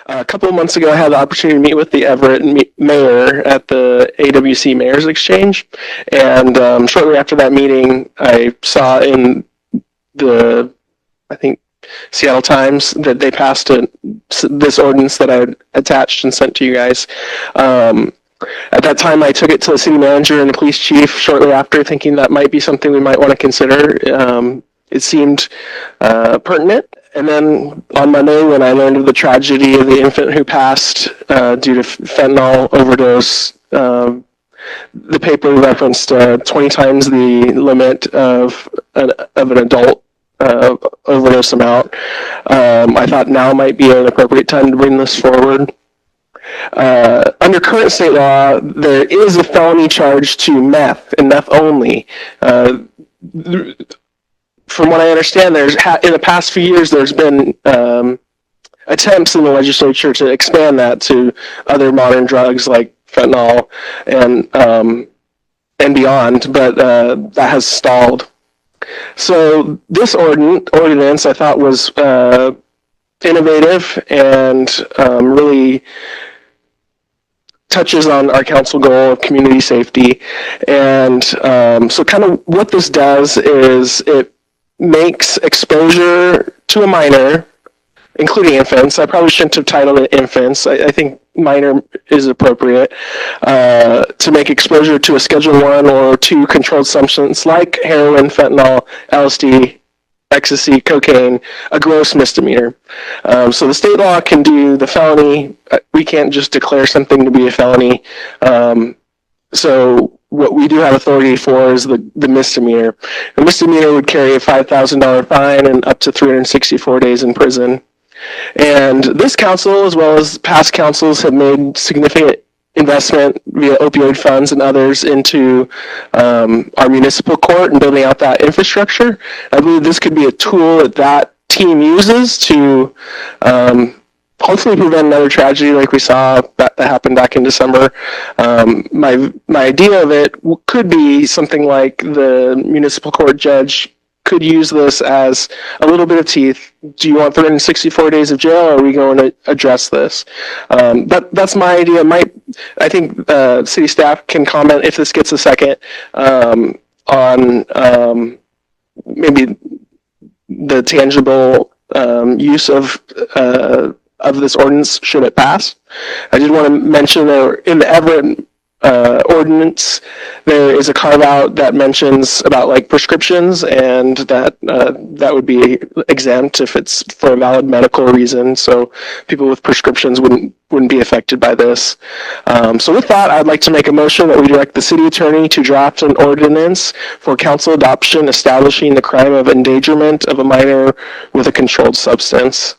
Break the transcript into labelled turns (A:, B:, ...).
A: A couple of months ago, I had the opportunity to meet with the Everett mayor at the AWC Mayor's Exchange, and shortly after that meeting, I saw in I think, Seattle Times that they passed this ordinance that I had attached and sent to you guys. At that time, I took it to the city manager and the police chief shortly after, thinking that might be something we might want to consider. It seemed pertinent. And then on Monday, when I learned of the tragedy of the infant who passed due to fentanyl overdose, the paper referenced 20 times the limit of an adult overdose amount. I thought now might be an appropriate time to bring this forward. Under current state law, there is a felony charge to meth and meth only. From what I understand, in the past few years, there's been attempts in the legislature to expand that to other modern drugs like fentanyl and beyond, but that has stalled. So this ordinance I thought was innovative and really touches on our council goal of community safety. And so kind of what this does is it makes exposure to a minor, including infants. I probably shouldn't have titled it infants. I think minor is appropriate, to make exposure to a Schedule 1 or 2 controlled substance like heroin, fentanyl, LSD, ecstasy, cocaine, a gross misdemeanor. So the state law can do the felony. We can't just declare something to be a felony. So what we do have authority for is the misdemeanor. The misdemeanor would carry a $5,000 fine and up to 364 days in prison. And this council, as well as past councils, have made significant investment via opioid funds and others into our municipal court and building out that infrastructure. I believe this could be a tool that team uses to hopefully prevent another tragedy like we saw that happened back in December. My idea of it could be something like the municipal court judge could use this as a little bit of teeth. Do you want 364 days of jail, or are we going to address this? That's my idea. I think city staff can comment if this gets a second on maybe the tangible use of this ordinance should it pass. I did want to mention that in the Everett ordinance, there is a carve out that mentions about like prescriptions, and that would be exempt if it's for a valid medical reason. So people with prescriptions wouldn't be affected by this. So with that, I'd like to make a motion that we direct the city attorney to draft an ordinance for council adoption establishing the crime of endangerment of a minor with a controlled substance.